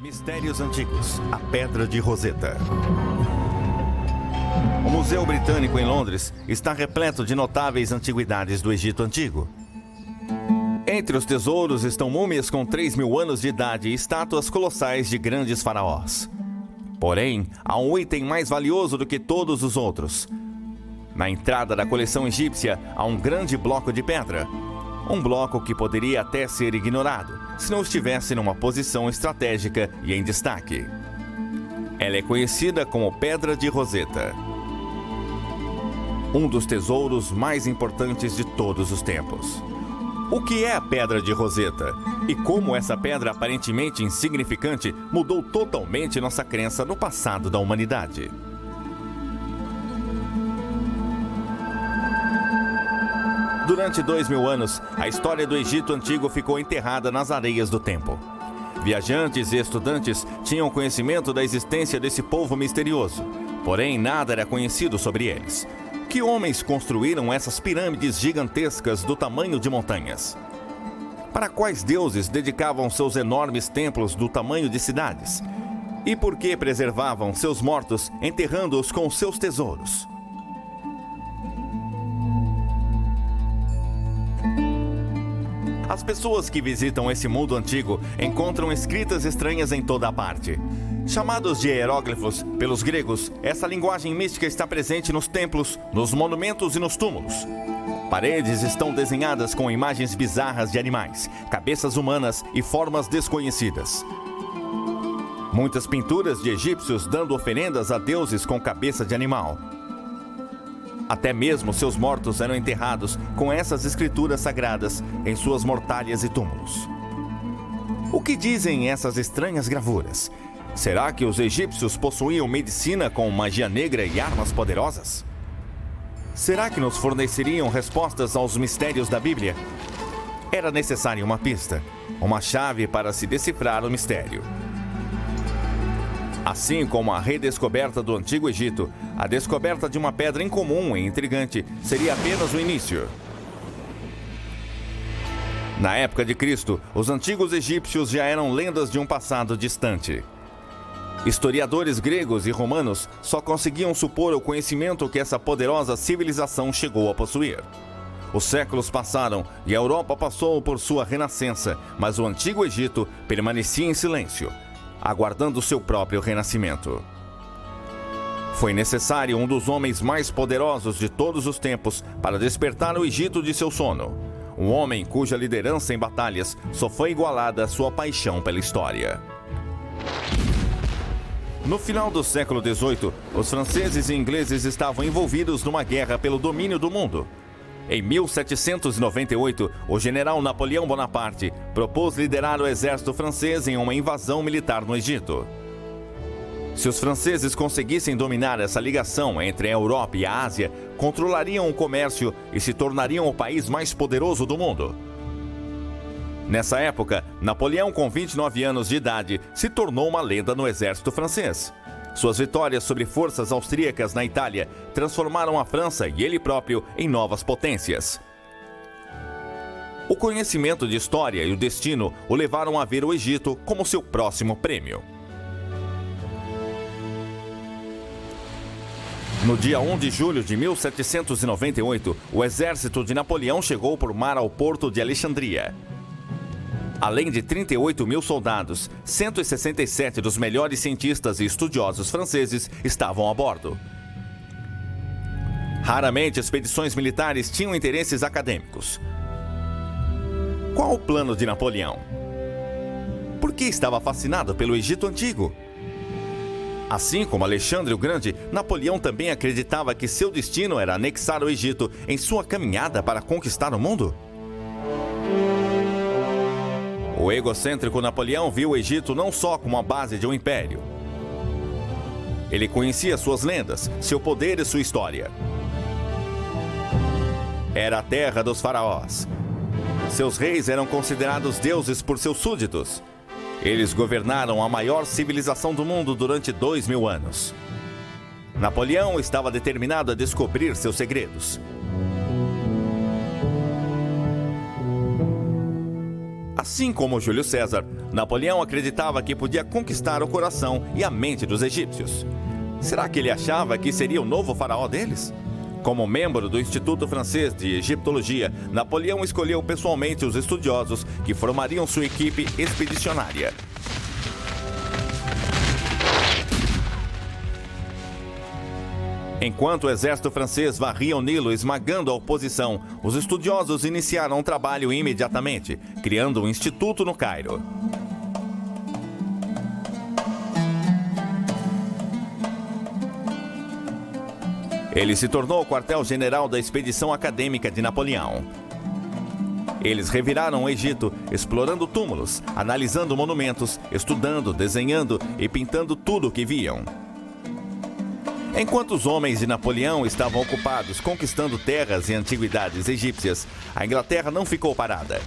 Mistérios Antigos, a Pedra de Roseta. O Museu Britânico em Londres está repleto de notáveis antiguidades do Egito Antigo. Entre os tesouros estão múmias com 3.000 anos de idade e estátuas colossais de grandes faraós. Porém, há um item mais valioso do que todos os outros. Na entrada da coleção egípcia há um grande bloco de pedra. Um bloco que poderia até ser ignorado, se não estivesse numa posição estratégica e em destaque. Ela é conhecida como Pedra de Roseta. Um dos tesouros mais importantes de todos os tempos. O que é a Pedra de Roseta? E como essa pedra aparentemente insignificante mudou totalmente nossa crença no passado da humanidade? Durante 2.000 anos, a história do Egito Antigo ficou enterrada nas areias do tempo. Viajantes e estudantes tinham conhecimento da existência desse povo misterioso, porém nada era conhecido sobre eles. Que homens construíram essas pirâmides gigantescas do tamanho de montanhas? Para quais deuses dedicavam seus enormes templos do tamanho de cidades? E por que preservavam seus mortos, enterrando-os com seus tesouros? As pessoas que visitam esse mundo antigo encontram escritas estranhas em toda a parte. Chamados de hieróglifos pelos gregos, essa linguagem mística está presente nos templos, nos monumentos e nos túmulos. Paredes estão desenhadas com imagens bizarras de animais, cabeças humanas e formas desconhecidas. Muitas pinturas de egípcios dando oferendas a deuses com cabeça de animal. Até mesmo seus mortos eram enterrados com essas escrituras sagradas em suas mortalhas e túmulos. O que dizem essas estranhas gravuras? Será que os egípcios possuíam medicina com magia negra e armas poderosas? Será que nos forneceriam respostas aos mistérios da Bíblia? Era necessária uma pista, uma chave para se decifrar o mistério. Assim como a redescoberta do Antigo Egito, a descoberta de uma pedra incomum e intrigante seria apenas o início. Na época de Cristo, os antigos egípcios já eram lendas de um passado distante. Historiadores gregos e romanos só conseguiam supor o conhecimento que essa poderosa civilização chegou a possuir. Os séculos passaram e a Europa passou por sua renascença, mas o Antigo Egito permanecia em silêncio, aguardando seu próprio renascimento. Foi necessário um dos homens mais poderosos de todos os tempos para despertar o Egito de seu sono. Um homem cuja liderança em batalhas só foi igualada à sua paixão pela história. No final do século XVIII, os franceses e ingleses estavam envolvidos numa guerra pelo domínio do mundo. Em 1798, o general Napoleão Bonaparte propôs liderar o exército francês em uma invasão militar no Egito. Se os franceses conseguissem dominar essa ligação entre a Europa e a Ásia, controlariam o comércio e se tornariam o país mais poderoso do mundo. Nessa época, Napoleão, com 29 anos de idade, se tornou uma lenda no exército francês. Suas vitórias sobre forças austríacas na Itália transformaram a França e ele próprio em novas potências. O conhecimento de história e o destino o levaram a ver o Egito como seu próximo prêmio. No dia 1 de julho de 1798, o exército de Napoleão chegou por mar ao porto de Alexandria. Além de 38.000 soldados, 167 dos melhores cientistas e estudiosos franceses estavam a bordo. Raramente expedições militares tinham interesses acadêmicos. Qual o plano de Napoleão? Por que estava fascinado pelo Egito Antigo? Assim como Alexandre o Grande, Napoleão também acreditava que seu destino era anexar o Egito em sua caminhada para conquistar o mundo? O egocêntrico Napoleão viu o Egito não só como a base de um império. Ele conhecia suas lendas, seu poder e sua história. Era a terra dos faraós. Seus reis eram considerados deuses por seus súditos. Eles governaram a maior civilização do mundo durante 2.000 anos. Napoleão estava determinado a descobrir seus segredos. Assim como Júlio César, Napoleão acreditava que podia conquistar o coração e a mente dos egípcios. Será que ele achava que seria o novo faraó deles? Como membro do Instituto Francês de Egiptologia, Napoleão escolheu pessoalmente os estudiosos que formariam sua equipe expedicionária. Enquanto o exército francês varria o Nilo esmagando a oposição, os estudiosos iniciaram um trabalho imediatamente, criando um instituto no Cairo. Ele se tornou o quartel-general da expedição acadêmica de Napoleão. Eles reviraram o Egito, explorando túmulos, analisando monumentos, estudando, desenhando e pintando tudo o que viam. Enquanto os homens de Napoleão estavam ocupados conquistando terras e antiguidades egípcias, a Inglaterra não ficou parada.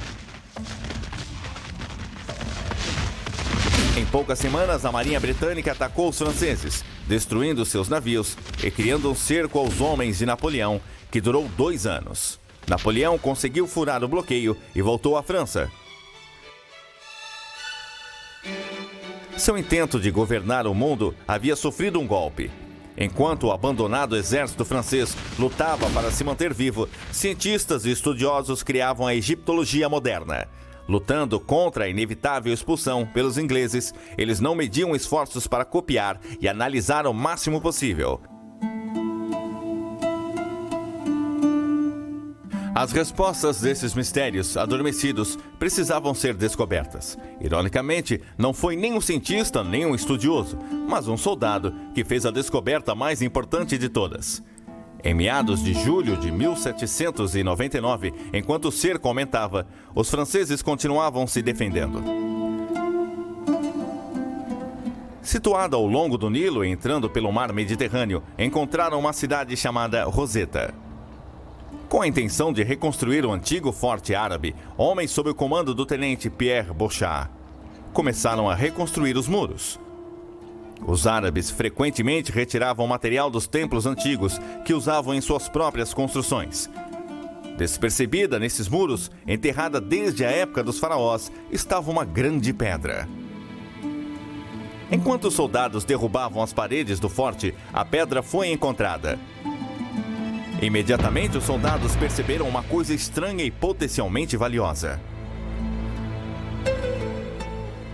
Em poucas semanas, a Marinha Britânica atacou os franceses, destruindo seus navios e criando um cerco aos homens de Napoleão, que durou 2 anos. Napoleão conseguiu furar o bloqueio e voltou à França. Seu intento de governar o mundo havia sofrido um golpe. Enquanto o abandonado exército francês lutava para se manter vivo, cientistas e estudiosos criavam a egiptologia moderna. Lutando contra a inevitável expulsão pelos ingleses, eles não mediam esforços para copiar e analisar o máximo possível. As respostas desses mistérios adormecidos precisavam ser descobertas. Ironicamente, não foi nem um cientista nem um estudioso, mas um soldado que fez a descoberta mais importante de todas. Em meados de julho de 1799, enquanto o cerco aumentava, os franceses continuavam se defendendo. Situada ao longo do Nilo, entrando pelo mar Mediterrâneo, encontraram uma cidade chamada Roseta. Com a intenção de reconstruir o antigo forte árabe, homens sob o comando do tenente Pierre Bouchard começaram a reconstruir os muros. Os árabes frequentemente retiravam material dos templos antigos que usavam em suas próprias construções. Despercebida nesses muros, enterrada desde a época dos faraós, estava uma grande pedra. Enquanto os soldados derrubavam as paredes do forte, a pedra foi encontrada. Imediatamente, os soldados perceberam uma coisa estranha e potencialmente valiosa.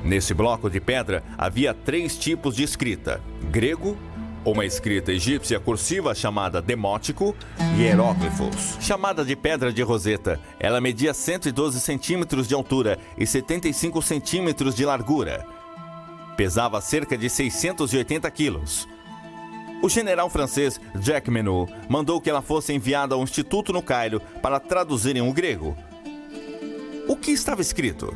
Nesse bloco de pedra, havia 3 tipos de escrita: grego, uma escrita egípcia cursiva chamada demótico e hieróglifos. Chamada de Pedra de Roseta, ela media 112 centímetros de altura e 75 centímetros de largura. Pesava cerca de 680 quilos. O general francês Jacques Menot mandou que ela fosse enviada ao Instituto no Cairo para traduzirem o grego. O que estava escrito?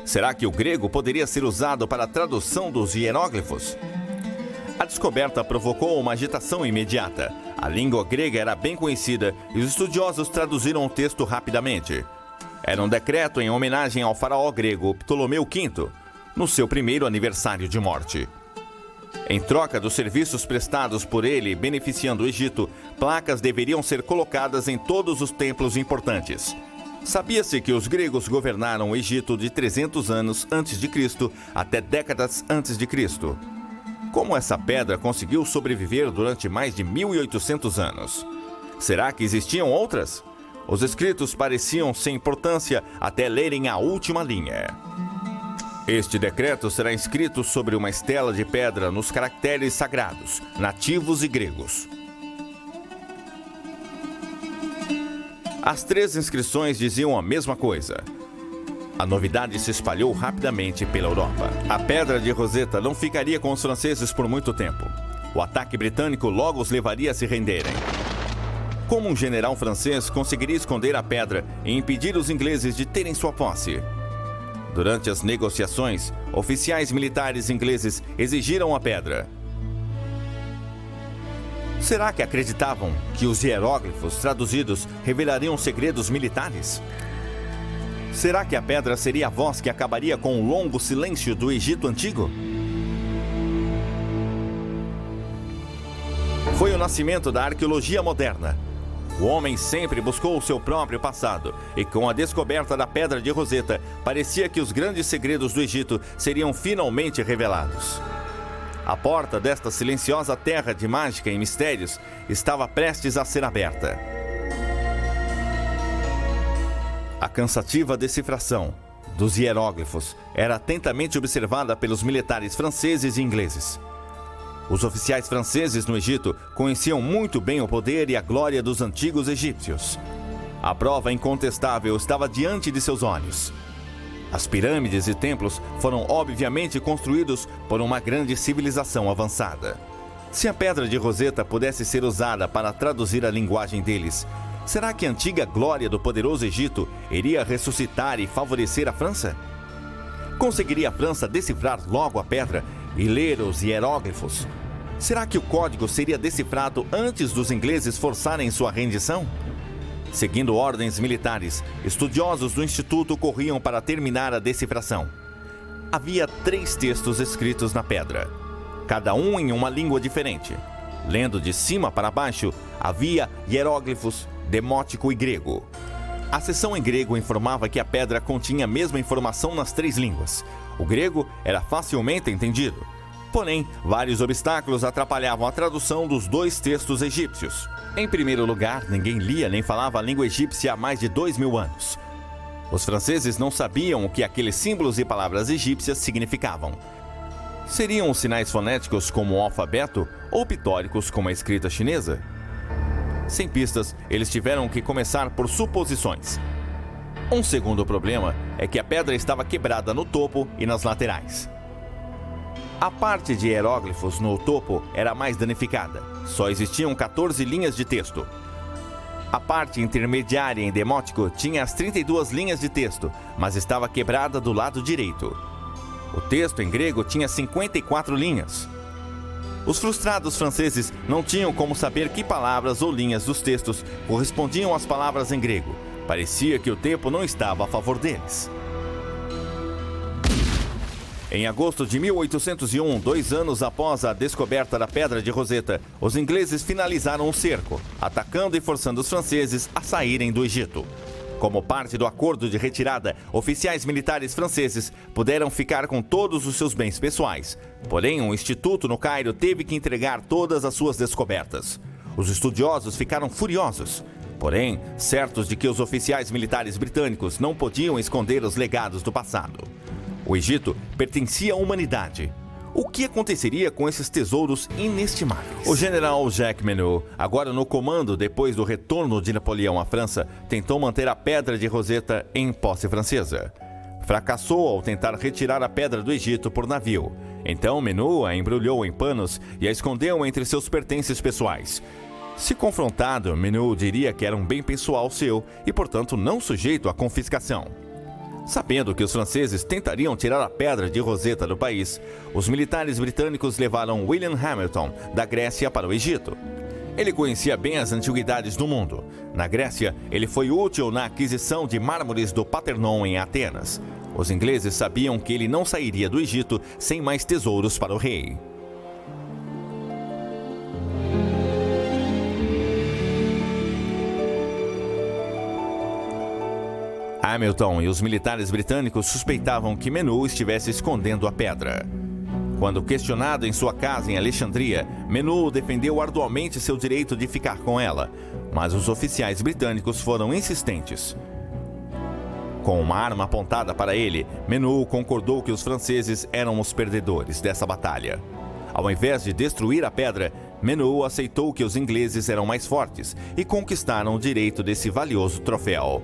Será que o grego poderia ser usado para a tradução dos hieróglifos? A descoberta provocou uma agitação imediata. A língua grega era bem conhecida e os estudiosos traduziram o texto rapidamente. Era um decreto em homenagem ao faraó grego Ptolomeu V, no seu primeiro aniversário de morte. Em troca dos serviços prestados por ele beneficiando o Egito, placas deveriam ser colocadas em todos os templos importantes. Sabia-se que os gregos governaram o Egito de 300 anos antes de Cristo até décadas antes de Cristo. Como essa pedra conseguiu sobreviver durante mais de 1800 anos? Será que existiam outras? Os escritos pareciam sem importância até lerem a última linha. Este decreto será escrito sobre uma estela de pedra nos caracteres sagrados, nativos e gregos. As 3 inscrições diziam a mesma coisa. A novidade se espalhou rapidamente pela Europa. A Pedra de Roseta não ficaria com os franceses por muito tempo. O ataque britânico logo os levaria a se renderem. Como um general francês conseguiria esconder a pedra e impedir os ingleses de terem sua posse? Durante as negociações, oficiais militares ingleses exigiram a pedra. Será que acreditavam que os hieróglifos traduzidos revelariam segredos militares? Será que a pedra seria a voz que acabaria com o longo silêncio do Egito Antigo? Foi o nascimento da arqueologia moderna. O homem sempre buscou o seu próprio passado, e com a descoberta da Pedra de Roseta, parecia que os grandes segredos do Egito seriam finalmente revelados. A porta desta silenciosa terra de mágica e mistérios estava prestes a ser aberta. A cansativa decifração dos hieróglifos era atentamente observada pelos militares franceses e ingleses. Os oficiais franceses no Egito conheciam muito bem o poder e a glória dos antigos egípcios. A prova incontestável estava diante de seus olhos. As pirâmides e templos foram obviamente construídos por uma grande civilização avançada. Se a Pedra de Roseta pudesse ser usada para traduzir a linguagem deles, será que a antiga glória do poderoso Egito iria ressuscitar e favorecer a França? Conseguiria a França decifrar logo a pedra e ler os hieróglifos? Será que o código seria decifrado antes dos ingleses forçarem sua rendição? Seguindo ordens militares, estudiosos do Instituto corriam para terminar a decifração. Havia 3 textos escritos na pedra, cada um em uma língua diferente. Lendo de cima para baixo, havia hieróglifos, demótico e grego. A seção em grego informava que a pedra continha a mesma informação nas 3 línguas. O grego era facilmente entendido. Porém, vários obstáculos atrapalhavam a tradução dos 2 textos egípcios. Em primeiro lugar, ninguém lia nem falava a língua egípcia há mais de 2000 anos. Os franceses não sabiam o que aqueles símbolos e palavras egípcias significavam. Seriam os sinais fonéticos como o alfabeto ou pitóricos como a escrita chinesa? Sem pistas, eles tiveram que começar por suposições. Um segundo problema é que a pedra estava quebrada no topo e nas laterais. A parte de hieróglifos no topo era mais danificada. Só existiam 14 linhas de texto. A parte intermediária em demótico tinha as 32 linhas de texto, mas estava quebrada do lado direito. O texto em grego tinha 54 linhas. Os frustrados franceses não tinham como saber que palavras ou linhas dos textos correspondiam às palavras em grego. Parecia que o tempo não estava a favor deles. Em agosto de 1801, 2 anos após a descoberta da Pedra de Roseta, os ingleses finalizaram o cerco, atacando e forçando os franceses a saírem do Egito. Como parte do acordo de retirada, oficiais militares franceses puderam ficar com todos os seus bens pessoais. Porém, um instituto no Cairo teve que entregar todas as suas descobertas. Os estudiosos ficaram furiosos. Porém, certos de que os oficiais militares britânicos não podiam esconder os legados do passado. O Egito pertencia à humanidade. O que aconteceria com esses tesouros inestimáveis? O general Jacques Menot, agora no comando depois do retorno de Napoleão à França, tentou manter a Pedra de Roseta em posse francesa. Fracassou ao tentar retirar a pedra do Egito por navio. Então Menot a embrulhou em panos e a escondeu entre seus pertences pessoais. Se confrontado, Menot diria que era um bem pessoal seu e, portanto, não sujeito à confiscação. Sabendo que os franceses tentariam tirar a Pedra de Roseta do país, os militares britânicos levaram William Hamilton da Grécia para o Egito. Ele conhecia bem as antiguidades do mundo. Na Grécia, ele foi útil na aquisição de mármores do Partenon em Atenas. Os ingleses sabiam que ele não sairia do Egito sem mais tesouros para o rei. Hamilton e os militares britânicos suspeitavam que Menot estivesse escondendo a pedra. Quando questionado em sua casa em Alexandria, Menot defendeu arduamente seu direito de ficar com ela, mas os oficiais britânicos foram insistentes. Com uma arma apontada para ele, Menot concordou que os franceses eram os perdedores dessa batalha. Ao invés de destruir a pedra, Menot aceitou que os ingleses eram mais fortes e conquistaram o direito desse valioso troféu.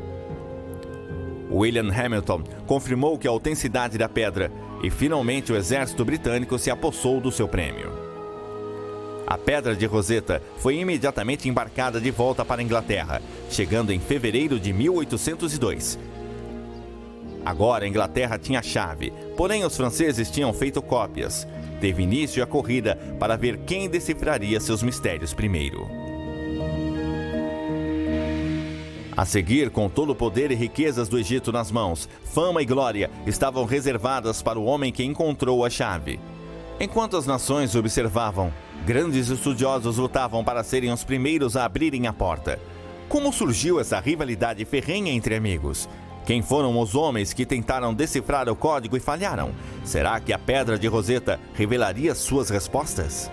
William Hamilton confirmou que a autenticidade da pedra e finalmente o exército britânico se apossou do seu prêmio. A Pedra de Roseta foi imediatamente embarcada de volta para a Inglaterra, chegando em fevereiro de 1802. Agora a Inglaterra tinha a chave, porém os franceses tinham feito cópias. Teve início a corrida para ver quem decifraria seus mistérios primeiro. A seguir, com todo o poder e riquezas do Egito nas mãos, fama e glória estavam reservadas para o homem que encontrou a chave. Enquanto as nações observavam, grandes estudiosos lutavam para serem os primeiros a abrirem a porta. Como surgiu essa rivalidade ferrenha entre amigos? Quem foram os homens que tentaram decifrar o código e falharam? Será que a Pedra de Roseta revelaria suas respostas?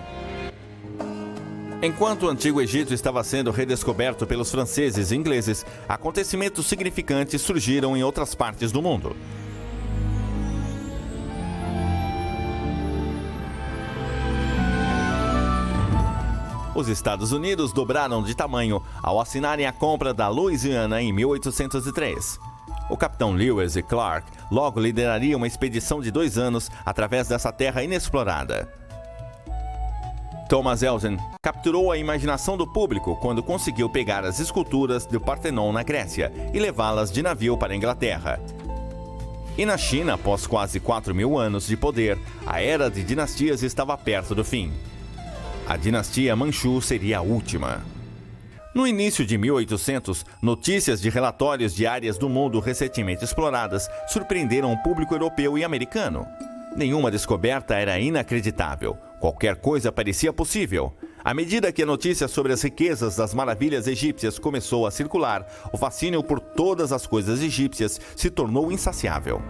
Enquanto o Antigo Egito estava sendo redescoberto pelos franceses e ingleses, acontecimentos significantes surgiram em outras partes do mundo. Os Estados Unidos dobraram de tamanho ao assinarem a compra da Louisiana em 1803. O capitão Lewis e Clark logo lideraria uma expedição de 2 anos através dessa terra inexplorada. Thomas Elgin capturou a imaginação do público quando conseguiu pegar as esculturas do Partenon na Grécia e levá-las de navio para a Inglaterra. E na China, após quase 4.000 anos de poder, a era de dinastias estava perto do fim. A dinastia Manchu seria a última. No início de 1800, notícias de relatórios de áreas do mundo recentemente exploradas surpreenderam o público europeu e americano. Nenhuma descoberta era inacreditável. Qualquer coisa parecia possível. À medida que a notícia sobre as riquezas das maravilhas egípcias começou a circular, o fascínio por todas as coisas egípcias se tornou insaciável.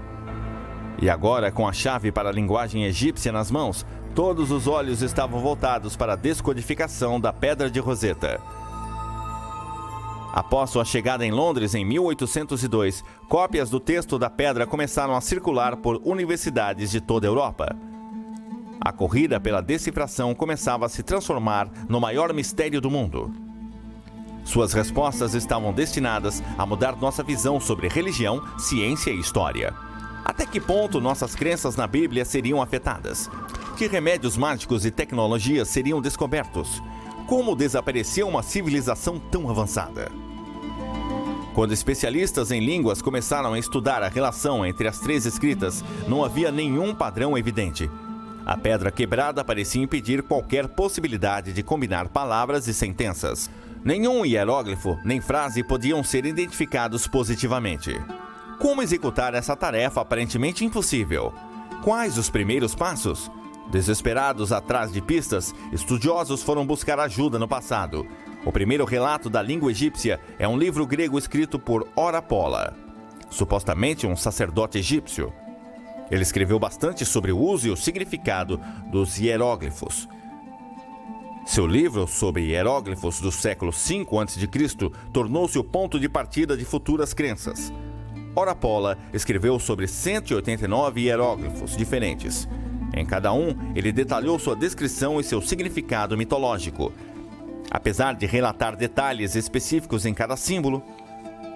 E agora, com a chave para a linguagem egípcia nas mãos, todos os olhos estavam voltados para a descodificação da Pedra de Roseta. Após sua chegada em Londres em 1802, cópias do texto da pedra começaram a circular por universidades de toda a Europa. A corrida pela decifração começava a se transformar no maior mistério do mundo. Suas respostas estavam destinadas a mudar nossa visão sobre religião, ciência e história. Até que ponto nossas crenças na Bíblia seriam afetadas? Que remédios mágicos e tecnologias seriam descobertos? Como desapareceu uma civilização tão avançada? Quando especialistas em línguas começaram a estudar a relação entre as 3 escritas, não havia nenhum padrão evidente. A pedra quebrada parecia impedir qualquer possibilidade de combinar palavras e sentenças. Nenhum hieróglifo nem frase podiam ser identificados positivamente. Como executar essa tarefa aparentemente impossível? Quais os primeiros passos? Desesperados atrás de pistas, estudiosos foram buscar ajuda no passado. O primeiro relato da língua egípcia é um livro grego escrito por Orapola, supostamente um sacerdote egípcio. Ele escreveu bastante sobre o uso e o significado dos hieróglifos. Seu livro sobre hieróglifos do século V a.C. tornou-se o ponto de partida de futuras crenças. Orapola escreveu sobre 189 hieróglifos diferentes. Em cada um, ele detalhou sua descrição e seu significado mitológico. Apesar de relatar detalhes específicos em cada símbolo,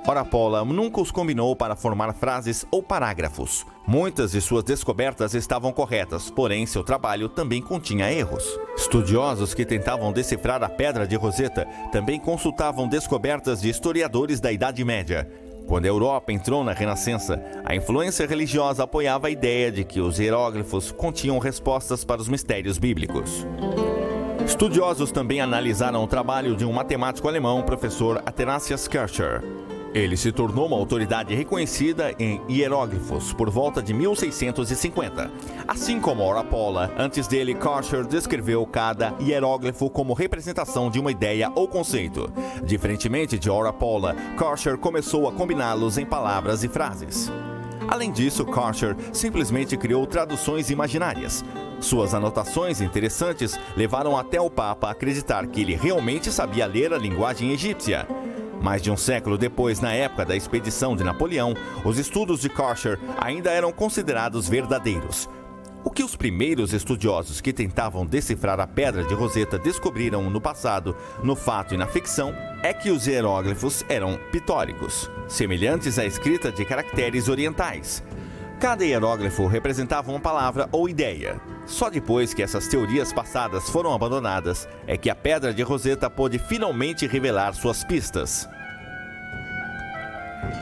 Orapola nunca os combinou para formar frases ou parágrafos. Muitas de suas descobertas estavam corretas, porém seu trabalho também continha erros. Estudiosos que tentavam decifrar a Pedra de Roseta também consultavam descobertas de historiadores da Idade Média. Quando a Europa entrou na Renascença, a influência religiosa apoiava a ideia de que os hieróglifos continham respostas para os mistérios bíblicos. Estudiosos também analisaram o trabalho de um matemático alemão, professor Athanasius Kircher. Ele se tornou uma autoridade reconhecida em hieróglifos por volta de 1650. Assim como Orapola, antes dele, Kircher descreveu cada hieróglifo como representação de uma ideia ou conceito. Diferentemente de Orapola, Kircher começou a combiná-los em palavras e frases. Além disso, Kircher simplesmente criou traduções imaginárias. Suas anotações interessantes levaram até o Papa a acreditar que ele realmente sabia ler a linguagem egípcia. Mais de um século depois, na época da expedição de Napoleão, os estudos de Kircher ainda eram considerados verdadeiros. O que os primeiros estudiosos que tentavam decifrar a Pedra de Roseta descobriram no passado, no fato e na ficção, é que os hieróglifos eram pitóricos, semelhantes à escrita de caracteres orientais. Cada hieróglifo representava uma palavra ou ideia. Só depois que essas teorias passadas foram abandonadas, é que a Pedra de Roseta pôde finalmente revelar suas pistas.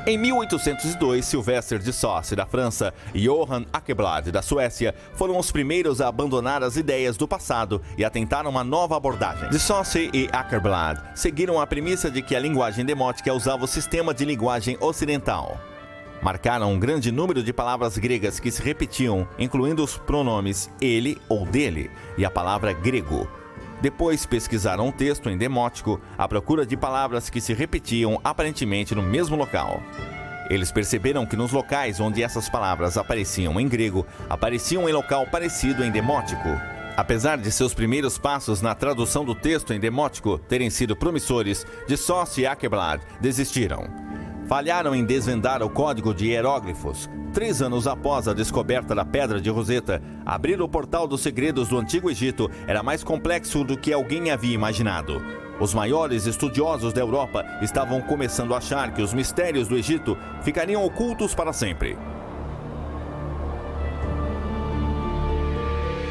Em 1802, Sylvester de Saussure, da França, e Johann Åkerblad, da Suécia, foram os primeiros a abandonar as ideias do passado e a tentar uma nova abordagem. De Saussure e Åkerblad seguiram a premissa de que a linguagem demótica usava o sistema de linguagem ocidental. Marcaram um grande número de palavras gregas que se repetiam, incluindo os pronomes ele ou dele e a palavra grego. Depois pesquisaram o texto em demótico à procura de palavras que se repetiam aparentemente no mesmo local. Eles perceberam que nos locais onde essas palavras apareciam em grego, apareciam em local parecido em demótico. Apesar de seus primeiros passos na tradução do texto em demótico terem sido promissores, de Sócio e Aqueblad desistiram. Falharam em desvendar o código de hieróglifos. 3 anos após a descoberta da Pedra de Roseta, abrir o portal dos segredos do Antigo Egito era mais complexo do que alguém havia imaginado. Os maiores estudiosos da Europa estavam começando a achar que os mistérios do Egito ficariam ocultos para sempre.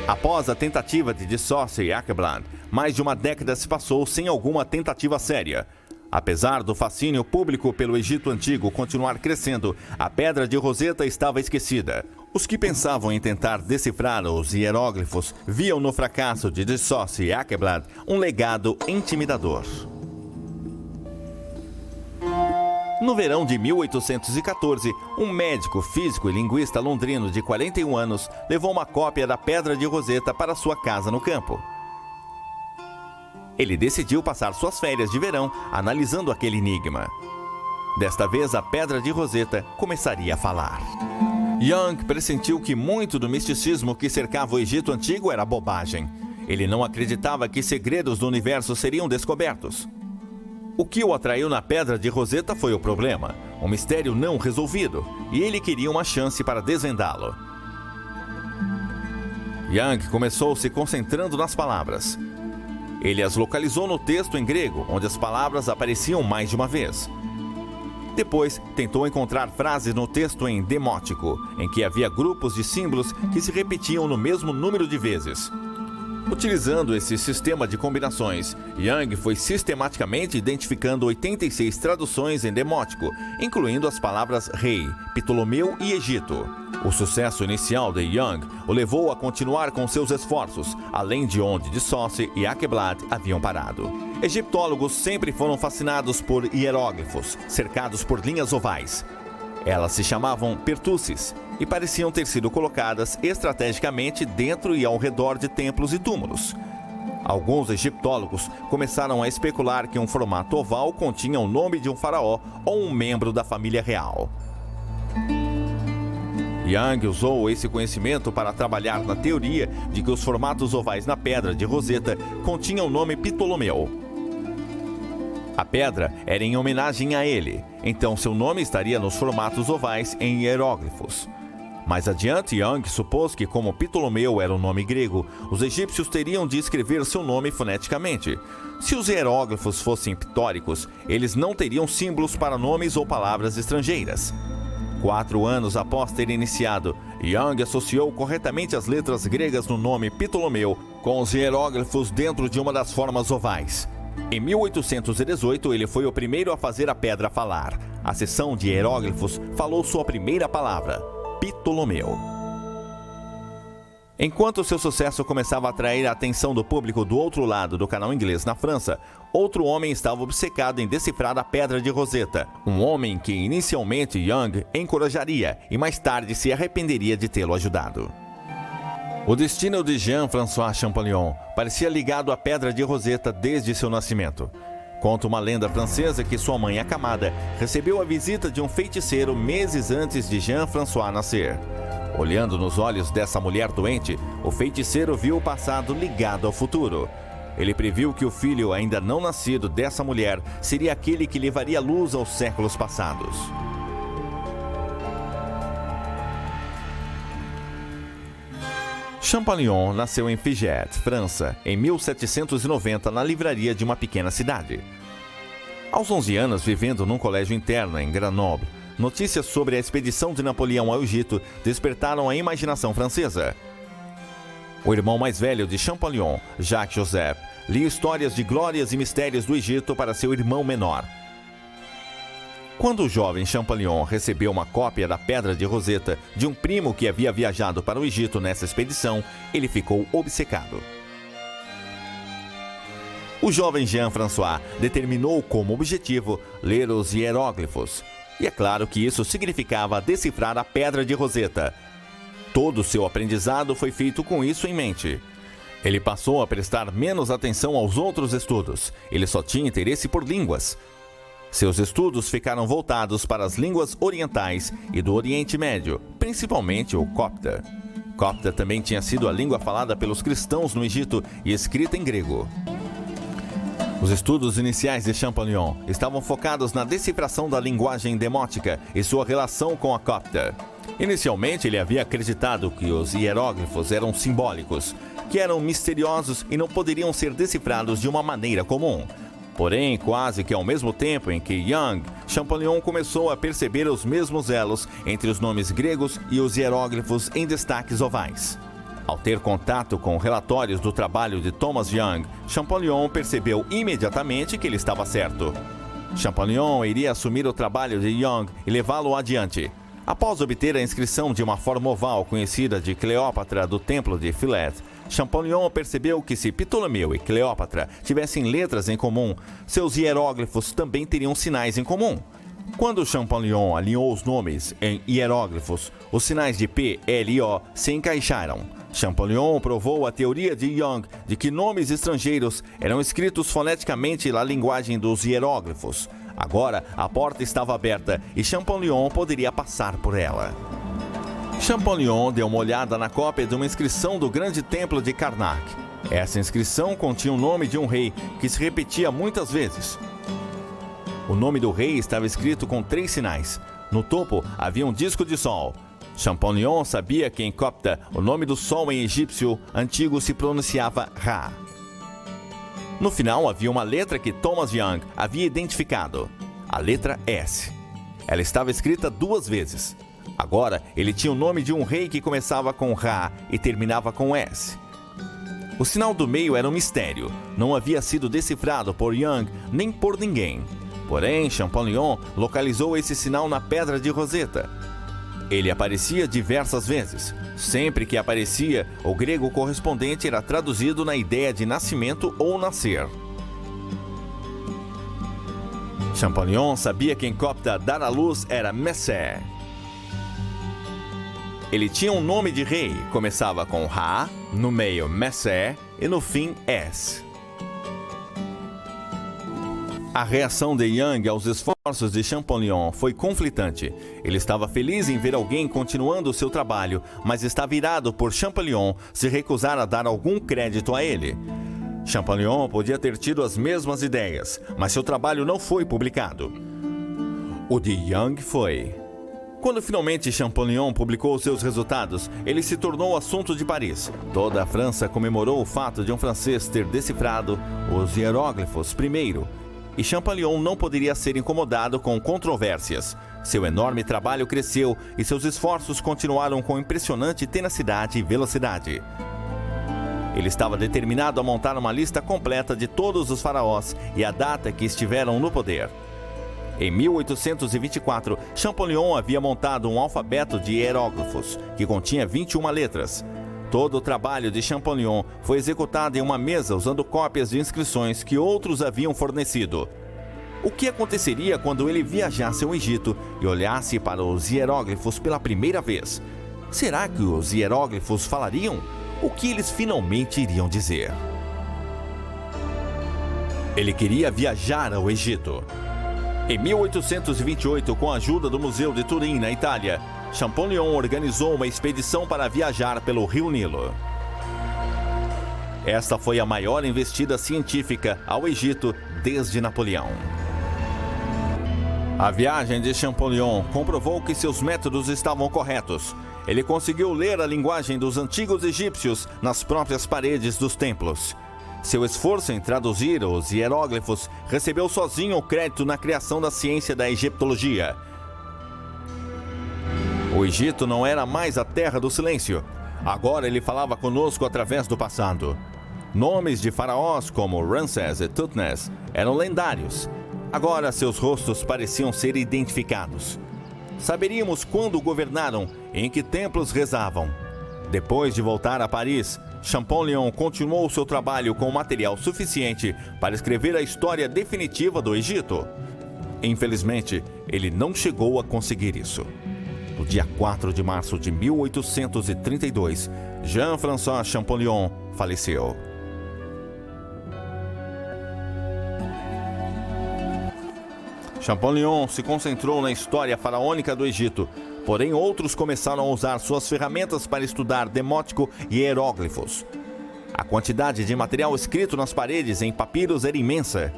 Após a tentativa de Sócio e Aqueblad, mais de uma década se passou sem alguma tentativa séria. Apesar do fascínio público pelo Egito Antigo continuar crescendo, a Pedra de Roseta estava esquecida. Os que pensavam em tentar decifrar os hieróglifos viam no fracasso de Sócio e Aqueblad um legado intimidador. No verão de 1814, um médico, físico e linguista londrino de 41 anos levou uma cópia da Pedra de Roseta para sua casa no campo. Ele decidiu passar suas férias de verão analisando aquele enigma. Desta vez, a Pedra de Roseta começaria a falar. Young pressentiu que muito do misticismo que cercava o Egito Antigo era bobagem. Ele não acreditava que segredos do universo seriam descobertos. O que o atraiu na Pedra de Roseta foi o problema, um mistério não resolvido, e ele queria uma chance para desvendá-lo. Young começou se concentrando nas palavras. Ele as localizou no texto em grego, onde as palavras apareciam mais de uma vez. Depois, tentou encontrar frases no texto em demótico, em que havia grupos de símbolos que se repetiam no mesmo número de vezes. Utilizando esse sistema de combinações, Young foi sistematicamente identificando 86 traduções em demótico, incluindo as palavras rei, Ptolomeu e Egito. O sucesso inicial de Young o levou a continuar com seus esforços, além de onde de Sócio e Aqueblad haviam parado. Egiptólogos sempre foram fascinados por hieróglifos, cercados por linhas ovais. Elas se chamavam pertussis e pareciam ter sido colocadas estrategicamente dentro e ao redor de templos e túmulos. Alguns egiptólogos começaram a especular que um formato oval continha o nome de um faraó ou um membro da família real. Young usou esse conhecimento para trabalhar na teoria de que os formatos ovais na Pedra de Roseta continham o nome Ptolomeu. A pedra era em homenagem a ele, então seu nome estaria nos formatos ovais em hieróglifos. Mais adiante, Young supôs que, como Ptolomeu era um nome grego, os egípcios teriam de escrever seu nome foneticamente. Se os hieróglifos fossem pictóricos, eles não teriam símbolos para nomes ou palavras estrangeiras. 4 anos após ter iniciado, Young associou corretamente as letras gregas no nome Ptolomeu com os hieróglifos dentro de uma das formas ovais. Em 1818, ele foi o primeiro a fazer a pedra falar. A seção de hieróglifos falou sua primeira palavra, Ptolomeu. Enquanto seu sucesso começava a atrair a atenção do público do outro lado do canal inglês na França, outro homem estava obcecado em decifrar a Pedra de Roseta. Um homem que inicialmente Young encorajaria e mais tarde se arrependeria de tê-lo ajudado. O destino de Jean-François Champollion parecia ligado à Pedra de Roseta desde seu nascimento. Conta uma lenda francesa que sua mãe acamada recebeu a visita de um feiticeiro meses antes de Jean-François nascer. Olhando nos olhos dessa mulher doente, o feiticeiro viu o passado ligado ao futuro. Ele previu que o filho ainda não nascido dessa mulher seria aquele que levaria luz aos séculos passados. Champollion nasceu em Figeac, França, em 1790, na livraria de uma pequena cidade. Aos 11 anos, vivendo num colégio interno em Grenoble, notícias sobre a expedição de Napoleão ao Egito despertaram a imaginação francesa. O irmão mais velho de Champollion, Jacques Joseph, lia histórias de glórias e mistérios do Egito para seu irmão menor. Quando o jovem Champollion recebeu uma cópia da Pedra de Roseta de um primo que havia viajado para o Egito nessa expedição, ele ficou obcecado. O jovem Jean-François determinou como objetivo ler os hieróglifos. E é claro que isso significava decifrar a Pedra de Roseta. Todo o seu aprendizado foi feito com isso em mente. Ele passou a prestar menos atenção aos outros estudos. Ele só tinha interesse por línguas. Seus estudos ficaram voltados para as línguas orientais e do Oriente Médio, principalmente o copta. Copta também tinha sido a língua falada pelos cristãos no Egito e escrita em grego. Os estudos iniciais de Champollion estavam focados na decifração da linguagem demótica e sua relação com a copta. Inicialmente, ele havia acreditado que os hieróglifos eram simbólicos, que eram misteriosos e não poderiam ser decifrados de uma maneira comum. Porém, quase que ao mesmo tempo em que Young, Champollion começou a perceber os mesmos elos entre os nomes gregos e os hieróglifos em destaques ovais. Ao ter contato com relatórios do trabalho de Thomas Young, Champollion percebeu imediatamente que ele estava certo. Champollion iria assumir o trabalho de Young e levá-lo adiante. Após obter a inscrição de uma forma oval conhecida de Cleópatra do Templo de Philae, Champollion percebeu que se Ptolomeu e Cleópatra tivessem letras em comum, seus hieróglifos também teriam sinais em comum. Quando Champollion alinhou os nomes em hieróglifos, os sinais de P, L e O se encaixaram. Champollion provou a teoria de Young de que nomes estrangeiros eram escritos foneticamente na linguagem dos hieróglifos. Agora, a porta estava aberta e Champollion poderia passar por ela. Champollion deu uma olhada na cópia de uma inscrição do grande templo de Karnak. Essa inscrição continha o nome de um rei que se repetia muitas vezes. O nome do rei estava escrito com 3 sinais. No topo havia um disco de sol. Champollion sabia que em copta o nome do sol em egípcio antigo se pronunciava Ra. No final havia uma letra que Thomas Young havia identificado, a letra S. Ela estava escrita 2 vezes. Agora ele tinha o nome de um rei que começava com Ra e terminava com S. O sinal do meio era um mistério, não havia sido decifrado por Young nem por ninguém. Porém, Champollion localizou esse sinal na pedra de Roseta. Ele aparecia diversas vezes. Sempre que aparecia, o grego correspondente era traduzido na ideia de nascimento ou nascer. Champollion sabia que em copta dar à luz era Messé. Ele tinha um nome de rei, começava com Ra, no meio Messé e no fim S. A reação de Young aos esforços de Champollion foi conflitante. Ele estava feliz em ver alguém continuando o seu trabalho, mas estava irado por Champollion se recusar a dar algum crédito a ele. Champollion podia ter tido as mesmas ideias, mas seu trabalho não foi publicado. O de Young foi. Quando finalmente Champollion publicou seus resultados, ele se tornou assunto de Paris. Toda a França comemorou o fato de um francês ter decifrado os hieróglifos primeiro, e Champollion não poderia ser incomodado com controvérsias. Seu enorme trabalho cresceu e seus esforços continuaram com impressionante tenacidade e velocidade. Ele estava determinado a montar uma lista completa de todos os faraós e a data que estiveram no poder. Em 1824, Champollion havia montado um alfabeto de hieróglifos, que continha 21 letras. Todo o trabalho de Champollion foi executado em uma mesa usando cópias de inscrições que outros haviam fornecido. O que aconteceria quando ele viajasse ao Egito e olhasse para os hieróglifos pela primeira vez? Será que os hieróglifos falariam? O que eles finalmente iriam dizer? Ele queria viajar ao Egito. Em 1828, com a ajuda do Museu de Turim, na Itália, Champollion organizou uma expedição para viajar pelo Rio Nilo. Esta foi a maior investida científica ao Egito desde Napoleão. A viagem de Champollion comprovou que seus métodos estavam corretos. Ele conseguiu ler a linguagem dos antigos egípcios nas próprias paredes dos templos. Seu esforço em traduzir os hieróglifos recebeu sozinho o crédito na criação da ciência da egiptologia. O Egito não era mais a terra do silêncio. Agora ele falava conosco através do passado. Nomes de faraós como Ramsés e Tutnes eram lendários. Agora seus rostos pareciam ser identificados. Saberíamos quando governaram e em que templos rezavam. Depois de voltar a Paris, Champollion continuou seu trabalho com material suficiente para escrever a história definitiva do Egito. Infelizmente, ele não chegou a conseguir isso. No dia 4 de março de 1832, Jean-François Champollion faleceu. Champollion se concentrou na história faraônica do Egito, porém outros começaram a usar suas ferramentas para estudar demótico e hieróglifos. A quantidade de material escrito nas paredes em papiros era imensa.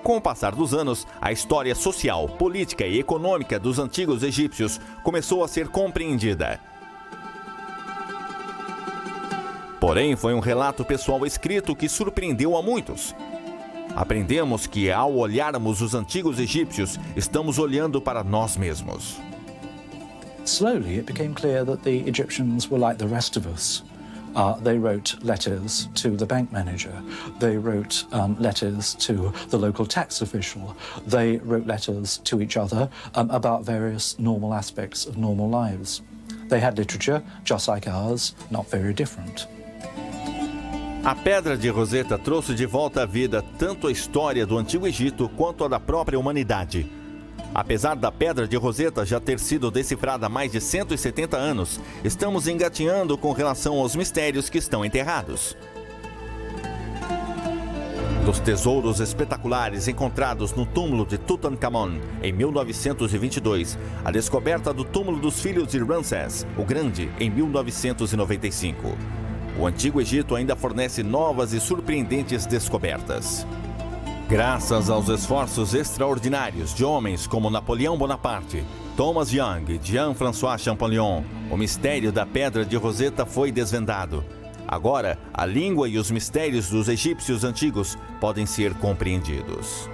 Com o passar dos anos, a história social, política e econômica dos antigos egípcios começou a ser compreendida. Porém, foi um relato pessoal escrito que surpreendeu a muitos. Aprendemos que, ao olharmos os antigos egípcios, estamos olhando para nós mesmos. Slowly, it became clear that the Egyptians were like the rest of us. They wrote letters to the bank manager. They wrote letters to the local tax official. They wrote letters to each other about various normal aspects of normal lives. They had literature, just like ours, not very different. A Pedra de Roseta trouxe de volta à vida tanto a história do Antigo Egito quanto a da própria humanidade. Apesar da Pedra de Roseta já ter sido decifrada há mais de 170 anos, estamos engatinhando com relação aos mistérios que estão enterrados. Dos tesouros espetaculares encontrados no túmulo de Tutankhamon em 1922, a descoberta do túmulo dos filhos de Ramsés, o Grande, em 1995. O Antigo Egito ainda fornece novas e surpreendentes descobertas. Graças aos esforços extraordinários de homens como Napoleão Bonaparte, Thomas Young e Jean-François Champollion, o mistério da Pedra de Roseta foi desvendado. Agora, a língua e os mistérios dos egípcios antigos podem ser compreendidos.